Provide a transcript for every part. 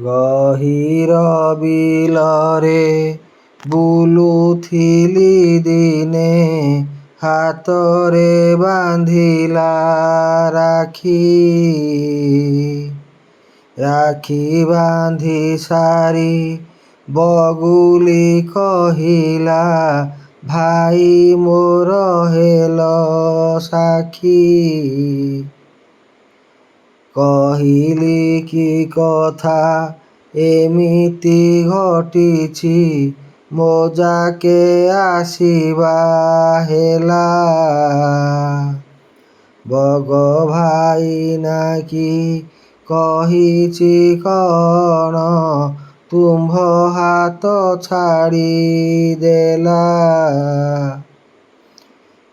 ଗହୀର ବିଲରେ ବୁଲୁଥିଲି ଦିନେ, ହାତରେ ବାନ୍ଧିଲା ରାକ୍ଷୀ। ରାକ୍ଷୀ ବାନ୍ଧି ସାରି ବଗୁଲି କହିଲା, ଭାଇ ମୋର ହେଲ ସାକ୍ଷୀ। କହିଲି କି କଥା ଏମିତି ଘଟିଛି, ମୋ ଯାକେ ଆସିବା ହେଲା। ବଗ ଭାଇ ନାକି କହିଛି କ'ଣ, ତୁମ୍ଭ ହାତ ଛାଡ଼ିଦେଲା।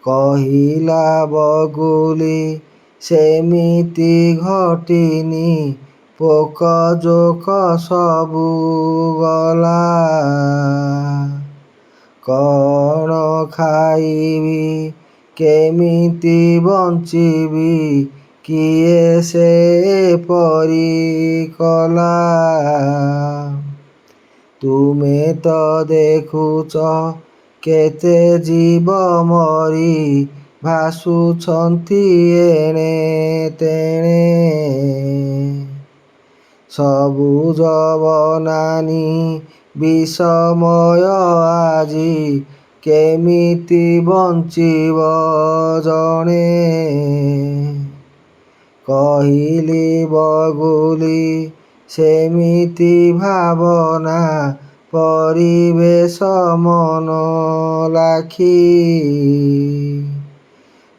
କହିଲା ବଗୁଲି, ସେମିତି ଘଟିନି, ପୋକ ଜୋକ ସବୁ ଗଲା। କ'ଣ ଖାଇବି, କେମିତି ବଞ୍ଚିବି, କିଏ ସେ ଏପରି କଲା। ତୁମେ ତ ଦେଖୁଛ କେତେ ଜୀବ ମରି ଭାସୁଛନ୍ତି ଏଣେ ତେଣେ। ସବୁଜ ବନାନୀ ବିଷମୟ ଆଜି, କେମିତି ବଞ୍ଚିବ ଜଣେ। କହିଲି ବଗୁଲି, ସେମିତି ଭାବନା, ପରିବେଶ ମନ ଲାଖି।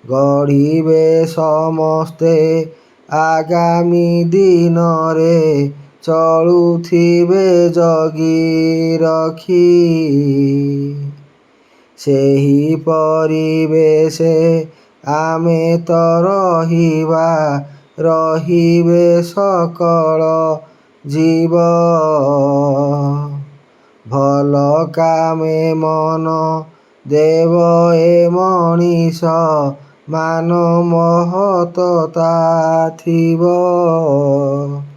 ଗଢ଼ିବେ ସମସ୍ତେ ଆଗାମୀ ଦିନରେ, ଚଳୁଥିବେ ଜଗି ରଖି। ସେହି ପରିବେଶେ ଆମେ ତ ରହିବା, ରହିବେ ସକଳ ଜୀବ। ଭଲ କାମେ ମନ ଦେବ ଏ ମଣିଷ, ମାନ ମହତତା ଥିବ।